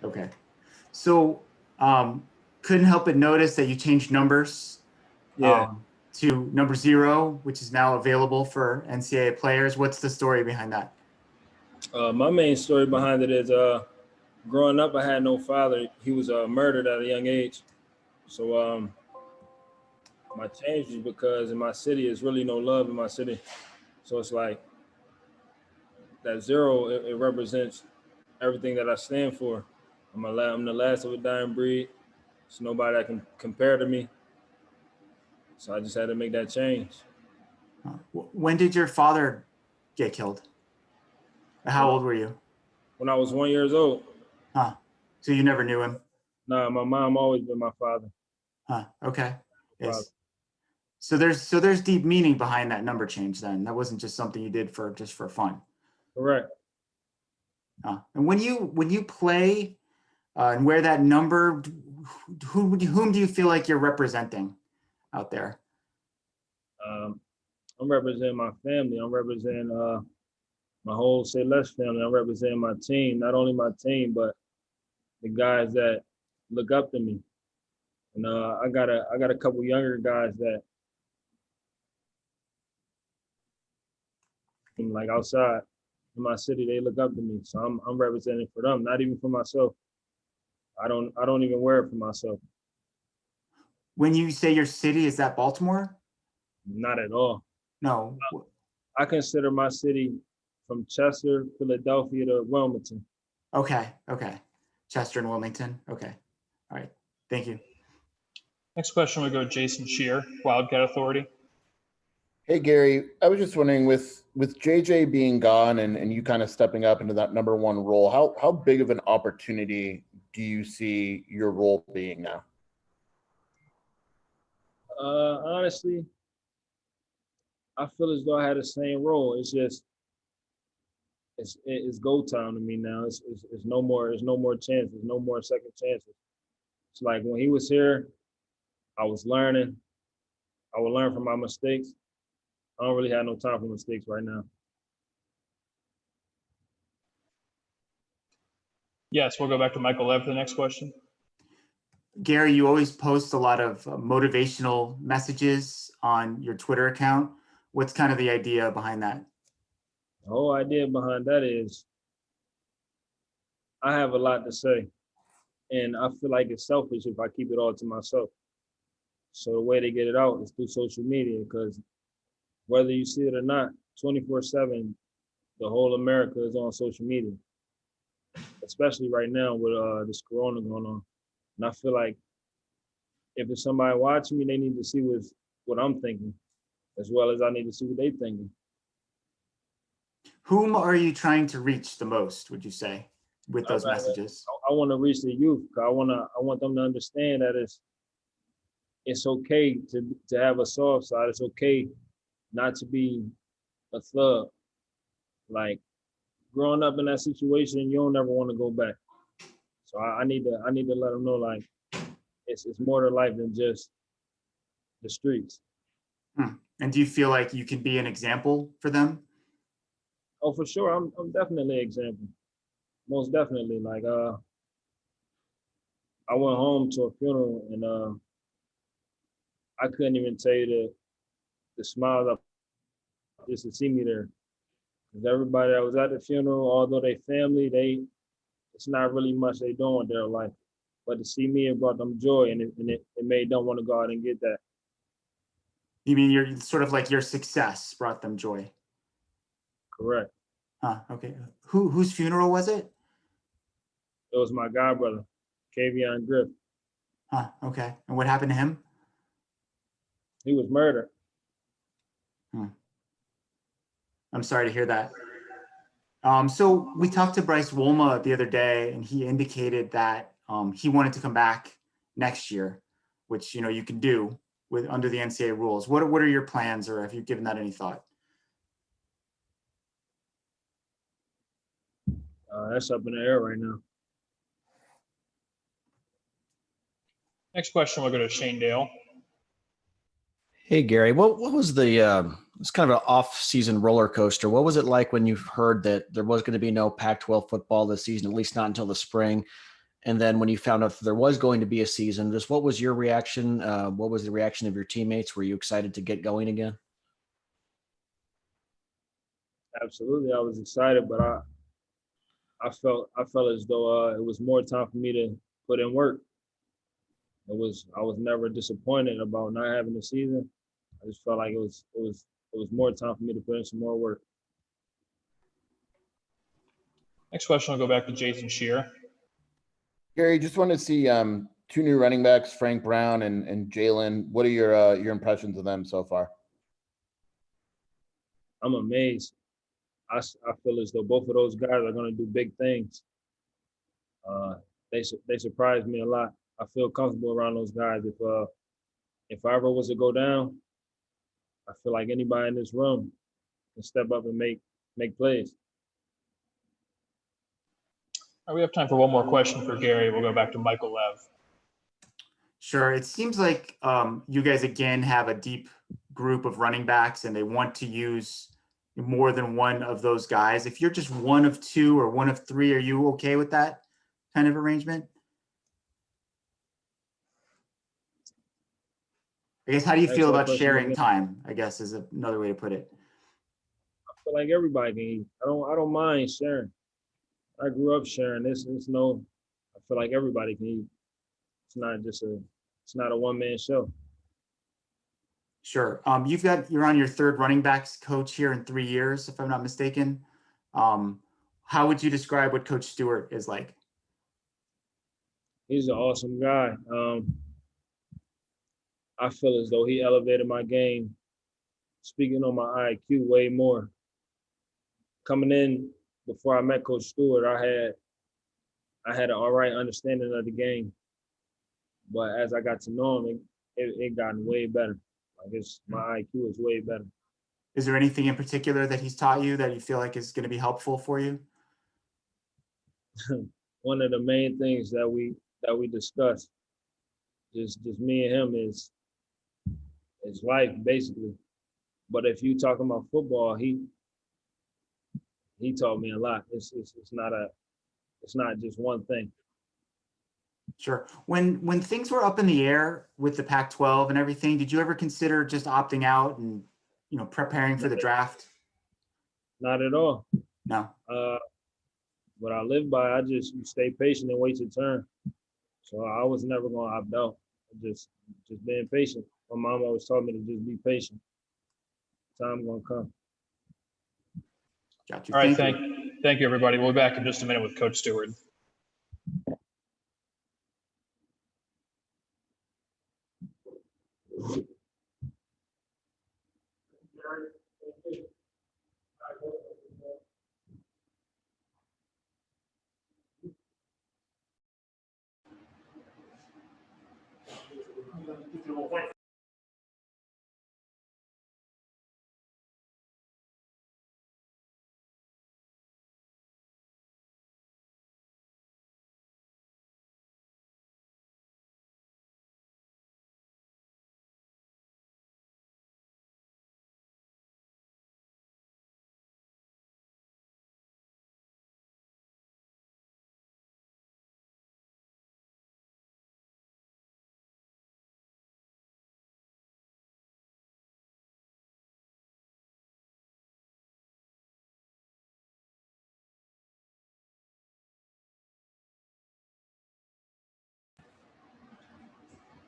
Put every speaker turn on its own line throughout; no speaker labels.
Okay. So couldn't help but notice that you changed numbers
Yeah.
to number 0, which is now available for NCAA players. What's the story behind that?
My main story behind it is growing up, I had no father. He was murdered at a young age. So my change is because in my city, there's really no love in my city. So it's like that 0, it represents everything that I stand for. I'm the last of a dying breed. There's nobody that can compare to me. So I just had to make that change.
When did your father get killed? How old were you?
When I was 1 year old.
Huh. So you never knew him?
Nah, my mom always been my father.
Huh. Okay.
Father.
Yes. So there's deep meaning behind that number change then. That wasn't just something you did for just for fun.
Correct.
And when you play and wear that number, whom do you feel like you're representing out there?
I'm representing my family. I'm representing my whole Celeste family. I'm representing my team, not only my team, but the guys that look up to me. And I got a couple younger guys that like outside in my city, they look up to me. So I'm representing for them, not even for myself. I don't even wear it for myself.
When you say your city, is that Baltimore?
Not at all.
No.
I consider my city from Chester, Philadelphia to Wilmington.
Okay. Chester and Wilmington. Okay. All right. Thank you.
Next question we go Jason Shear, Wildcat Authority.
Hey, Gary, I was just wondering with JJ being gone and you kind of stepping up into that number 1 role, how big of an opportunity do you see your role being now?
Honestly, I feel as though I had the same role. It's just it's go time to me now. It's no more chances, no more second chances. It's like when he was here, I was learning. I would learn from my mistakes. I don't really have no time for mistakes right now.
Yes, we'll go back to Michael Lev for the next question.
Gary, you always post a lot of motivational messages on your Twitter account. What's kind of the idea behind that?
The whole idea behind that is I have a lot to say, and I feel like it's selfish if I keep it all to myself. So the way to get it out is through social media, because whether you see it or not, 24/7, the whole America is on social media, especially right now with this corona going on. And I feel like if it's somebody watching me, they need to see what I'm thinking, as well as I need to see what they're thinking.
Whom are you trying to reach the most, would you say, with those messages?
I want to reach the youth. I want them to understand that it's okay to have a soft side. It's okay not to be a thug. Like growing up in that situation, you don't ever want to go back. So I need to let them know like it's more to life than just the streets.
And do you feel like you can be an example for them?
Oh, for sure. I'm definitely an example. Most definitely. Like I went home to a funeral and I couldn't even tell you the smiles up just to see me there. Because everybody that was at the funeral, although they family, it's not really much they doing with their life. But to see me, it brought them joy, and it made them want to go out and get that.
You mean you're sort of like your success brought them joy?
Correct.
Okay. Whose funeral was it?
It was my god brother, Kavion Griff.
Okay. And what happened to him?
He was murdered.
I'm sorry to hear that. So we talked to Bryce Wolma the other day, and he indicated that he wanted to come back next year, which you can do with under the NCAA rules. What are your plans, or have you given that any thought?
That's up in the air right now.
Next question, we'll go to Shane Dale.
Hey, Gary, what was it's kind of an off-season roller coaster. What was it like when you heard that there was going to be no Pac-12 football this season, at least not until the spring? And then when you found out that there was going to be a season, just what was your reaction? What was the reaction of your teammates? Were you excited to get going again?
Absolutely, I was excited, but I felt as though it was more time for me to put in work. I was never disappointed about not having the season. I just felt like it was more time for me to put in some more work.
Next question will go back to Jason Shear.
Gary, just want to see two new running backs, Frank Brown and Jalen. What are your impressions of them so far?
I'm amazed. I feel as though both of those guys are going to do big things. They surprised me a lot. I feel comfortable around those guys. If I ever was to go down, I feel like anybody in this room can step up and make plays.
All right, we have time for one more question for Gary. We'll go back to Michael Lev.
Sure. It seems like you guys again have a deep group of running backs and they want to use more than one of those guys. If you're just one of two or one of three, are you okay with that kind of arrangement? I guess, how do you feel about sharing time, I guess, is another way to put it.
I feel like everybody can eat. I don't mind sharing. I grew up sharing. I feel like everybody can eat. It's not a one-man show.
Sure. You're on your third running backs coach here in 3 years, if I'm not mistaken. How would you describe what Coach Stewart is like?
He's an awesome guy. I feel as though he elevated my game, speaking on my IQ way more. Coming in before I met Coach Stewart, I had an all right understanding of the game. But as I got to know him, it gotten way better. My IQ is way better.
Is there anything in particular that he's taught you that you feel like is going to be helpful for you?
One of the main things that we discuss, just me and him, is life basically. But if you talking about football, he taught me a lot. It's not just one thing.
Sure. When things were up in the air with the Pac-12 and everything, did you ever consider just opting out and preparing for the draft?
Not at all.
No.
What I live by, you stay patient and wait your turn. So I was never going to opt out. Just being patient. My mom always taught me to just be patient. Time gonna come.
Got you.
All right, thank you, everybody. We'll be back in just a minute with Coach Stewart.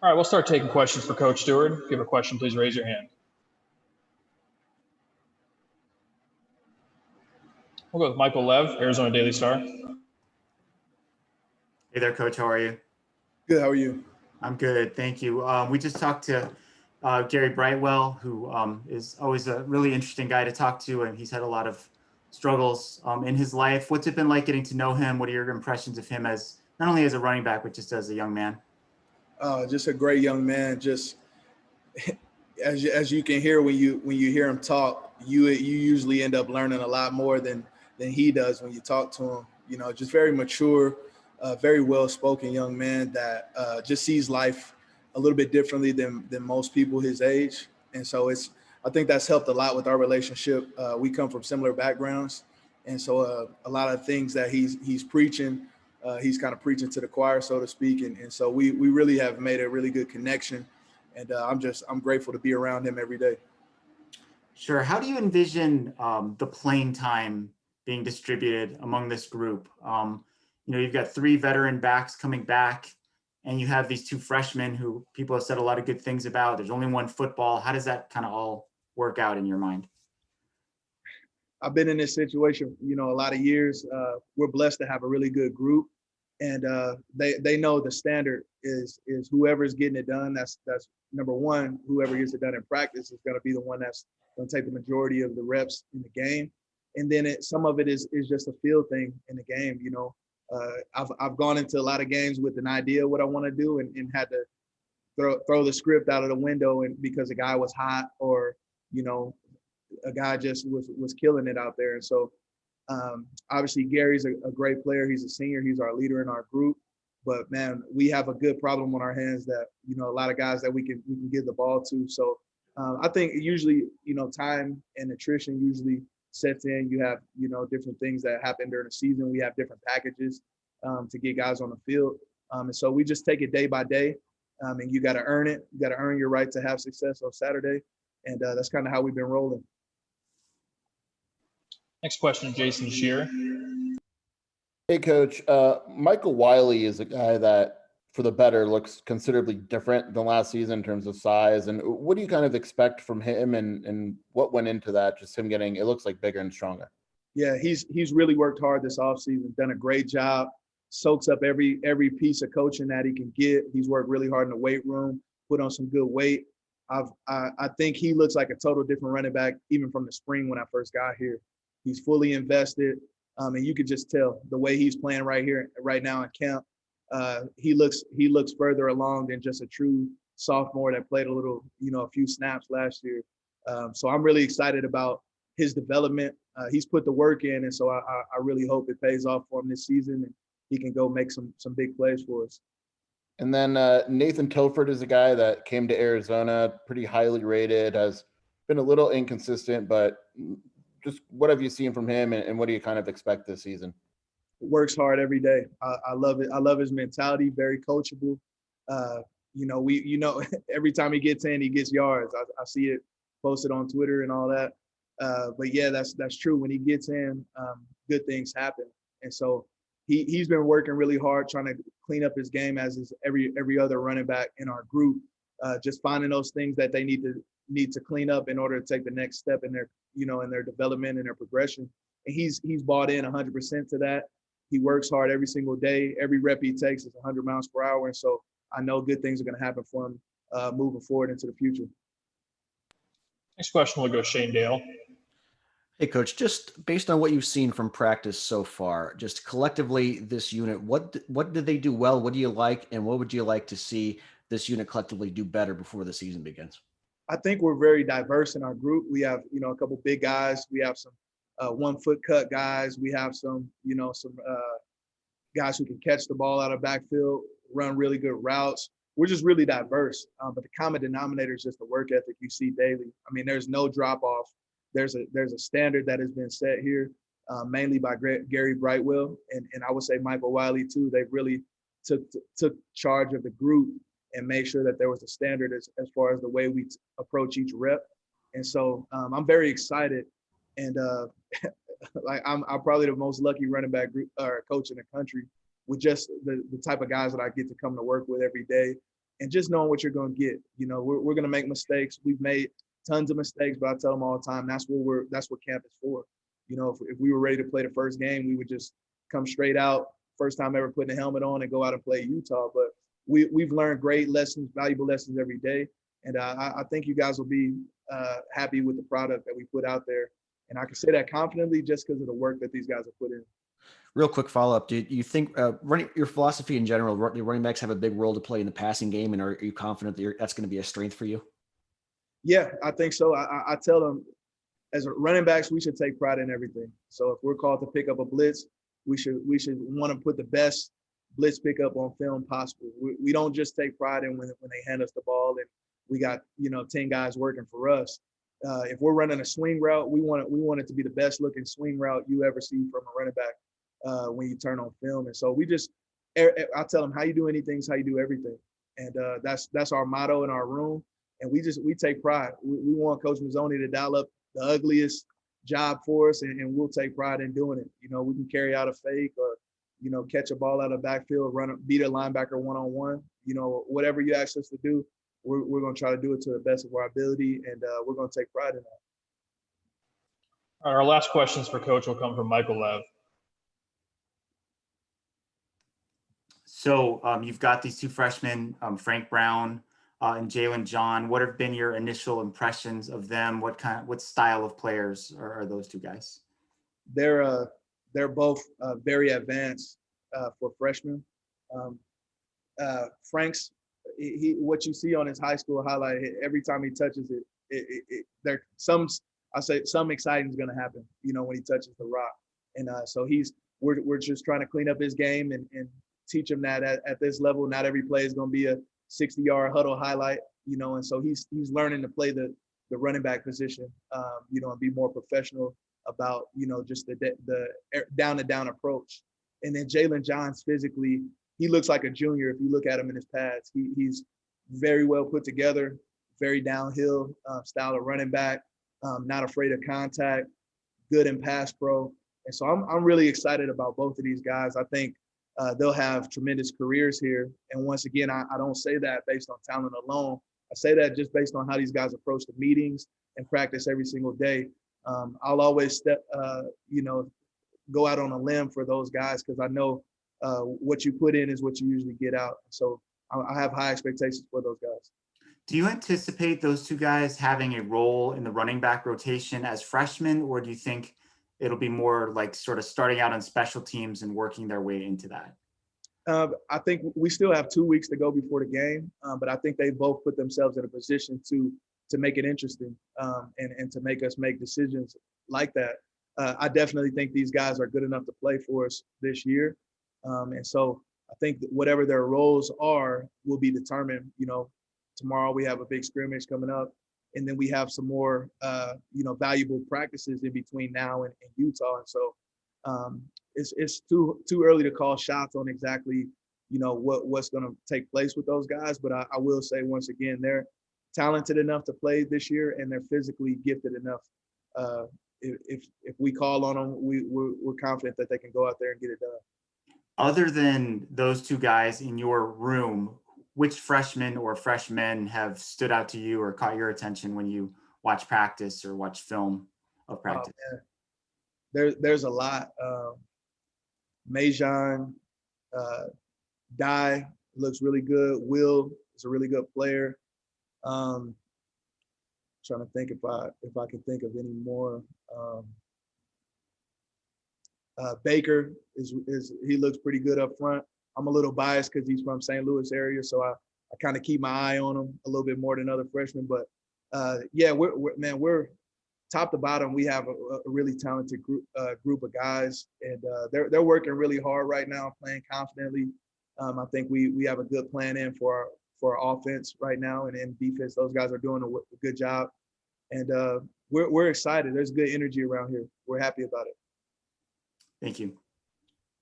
All right, we'll start taking questions for Coach Stewart. If you have a question, please raise your hand. We'll go with Michael Lev, Arizona Daily Star.
Hey there, Coach. How are you?
Good. How are you?
I'm good. Thank you. We just talked to Gary Brightwell, who is always a really interesting guy to talk to, and he's had a lot of struggles in his life. What's it been like getting to know him? What are your impressions of him as not only as a running back, but just as a young man?
Just a great young man. Just as you can hear when you hear him talk, you usually end up learning a lot more than he does when you talk to him. Just very mature, very well-spoken young man that just sees life a little bit differently than most people his age. And so I think that's helped a lot with our relationship. We come from similar backgrounds. And so a lot of things that he's preaching he's kind of preaching to the choir, so to speak. And so we really have made a really good connection. And I'm grateful to be around him every day.
Sure. How do you envision the playing time being distributed among this group? You've got 3 veteran backs coming back, and you have these 2 freshmen who people have said a lot of good things about. There's only one football. How does that kind of all work out in your mind?
I've been in this situation, a lot of years. We're blessed to have a really good group, and they know the standard is whoever's getting it done. That's number one. Whoever gets it done in practice is going to be the one that's going to take the majority of the reps in the game, and then some of it is just a feel thing in the game. I've gone into a lot of games with an idea of what I want to do, and had to throw the script out of the window, and because a guy was hot, or a guy just was killing it out there. And so obviously Gary's a great player. He's a senior. He's our leader in our group. But man, we have a good problem on our hands that, a lot of guys that we can give the ball to. So I think usually, time and attrition usually sets in. You have, different things that happen during the season. We have different packages to get guys on the field. And so we just take it day by day. And you got to earn it. You got to earn your right to have success on Saturday. And that's kind of how we've been rolling.
Next question, Jason Shearer.
Hey, Coach. Michael Wiley is a guy that, for the better, looks considerably different than last season in terms of size. And what do you kind of expect from him, and what went into that? Just him getting, it looks like, bigger and stronger.
Yeah, he's really worked hard this offseason, done a great job, soaks up every piece of coaching that he can get. He's worked really hard in the weight room, put on some good weight. I think he looks like a total different running back, even from the spring when I first got here. He's fully invested, and you could just tell the way he's playing right now in camp. He looks further along than just a true sophomore that played a few snaps last year. So I'm really excited about his development. He's put the work in, and so I really hope it pays off for him this season, and he can go make some big plays for us.
And then Nathan Tilford is a guy that came to Arizona, pretty highly rated, has been a little inconsistent, but just what have you seen from him, and what do you kind of expect this season?
Works hard every day. I love it. I love his mentality, very coachable. Every time he gets in, he gets yards. I see it posted on Twitter and all that. But yeah, that's true. When he gets in, good things happen. And so he's been working really hard trying to clean up his game, as is every other running back in our group. Just finding those things that they need to clean up in order to take the next step in their development and their progression. And he's bought in 100% to that. He works hard every single day. Every rep he takes is 100 miles per hour. And so I know good things are going to happen for him moving forward into the future.
Next question will go Shane Dale.
Hey, Coach, just based on what you've seen from practice so far, just collectively this unit, what did they do well? What do you like? And what would you like to see this unit collectively do better before the season begins?
I think we're very diverse in our group. We have, a couple big guys. We have some 1 foot cut guys. We have some guys who can catch the ball out of backfield, run really good routes. We're just really diverse. But the common denominator is just the work ethic you see daily. I mean, there's no drop off. There's a standard that has been set here, mainly by Gary Brightwell, and I would say Michael Wiley too. They really took charge of the group and made sure that there was a standard as far as the way we approach each rep. And so I'm very excited, and I'm probably the most lucky running back group, or coach in the country, with just the type of guys that I get to come to work with every day, and just knowing what you're going to get. We're going to make mistakes. We've made tons of mistakes, but I tell them all the time, that's what camp is for. If we were ready to play the first game, we would just come straight out, first time ever putting a helmet on, and go out and play Utah. But we've learned great lessons, valuable lessons every day. And I think you guys will be happy with the product that we put out there. And I can say that confidently just because of the work that these guys have put in.
Real quick follow-up. Do you think your philosophy in general, running backs have a big role to play in the passing game, and are you confident that that's going to be a strength for you?
Yeah, I think so. I tell them, as running backs, we should take pride in everything. So if we're called to pick up a blitz, we should want to put the best blitz pickup on film possible. We don't just take pride in when they hand us the ball and we got 10 guys working for us. If we're running a swing route, we want it to be the best looking swing route you ever see from a running back. when you turn on film. And so I tell them, how you do anything is how you do everything. And that's our motto in our room. And we take pride. We want Coach Mazzoni to dial up the ugliest job for us, and we'll take pride in doing it. You know, we can carry out a fake or, you know, catch a ball out of the backfield, beat a linebacker one-on-one. You know, whatever you ask us to do, we're going to try to do it to the best of our ability, and we're going to take pride in that.
All right, our last questions for Coach will come from Michael Lev.
So you've got these two freshmen, Frank Brown and Jalen John. What have been your initial impressions of them? What style of players are those two guys?
They're both very advanced for freshmen. Frank's what you see on his high school highlight, every time he touches it, some exciting is going to happen, you know, when he touches the rock. And so we're just trying to clean up his game and teach him that at this level, not every play is going to be a 60-yard huddle highlight, you know. And so he's learning to play the running back position, you know, and be more professional about, you know, just the down-to-down approach. And then Jalen Johns, physically, he looks like a junior if you look at him in his pads. He's very well put together, very downhill style of running back, not afraid of contact, good in pass pro. And so I'm really excited about both of these guys. I think they'll have tremendous careers here. And once again, I don't say that based on talent alone. I say that just based on how these guys approach the meetings and practice every single day. I'll always go out on a limb for those guys because I know what you put in is what you usually get out. So I have high expectations for those guys.
Do you anticipate those two guys having a role in the running back rotation as freshmen, or do you think it'll be more like sort of starting out on special teams and working their way into that?
I think we still have 2 weeks to go before the game, but I think they both put themselves in a position to make it interesting and to make us make decisions like that. I definitely think these guys are good enough to play for us this year. And so I think that whatever their roles are will be determined. You know, tomorrow we have a big scrimmage coming up, and then we have some more, valuable practices in between now and Utah. And so it's too early to call shots on exactly, you know, what's going to take place with those guys. But I will say once again, they're talented enough to play this year, and they're physically gifted enough. If we call on them, we're confident that they can go out there and get it done.
Other than those two guys in your room, which freshmen or freshmen have stood out to you or caught your attention when you watch practice or watch film of practice?
There's a lot. Majon, Dye looks really good. Will is a really good player. Trying to think if I can think of any more. Baker he looks pretty good up front. I'm a little biased because he's from St. Louis area, so I kind of keep my eye on him a little bit more than other freshmen. But we're top to bottom. We have a really talented group of guys, and they're working really hard right now, playing confidently. I think we have a good plan in for our offense right now, and in defense, those guys are doing a good job, and we're excited. There's good energy around here. We're happy about it.
Thank you.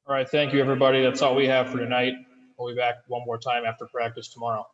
All right, thank you, everybody. That's all we have for tonight. We'll be back one more time after practice tomorrow.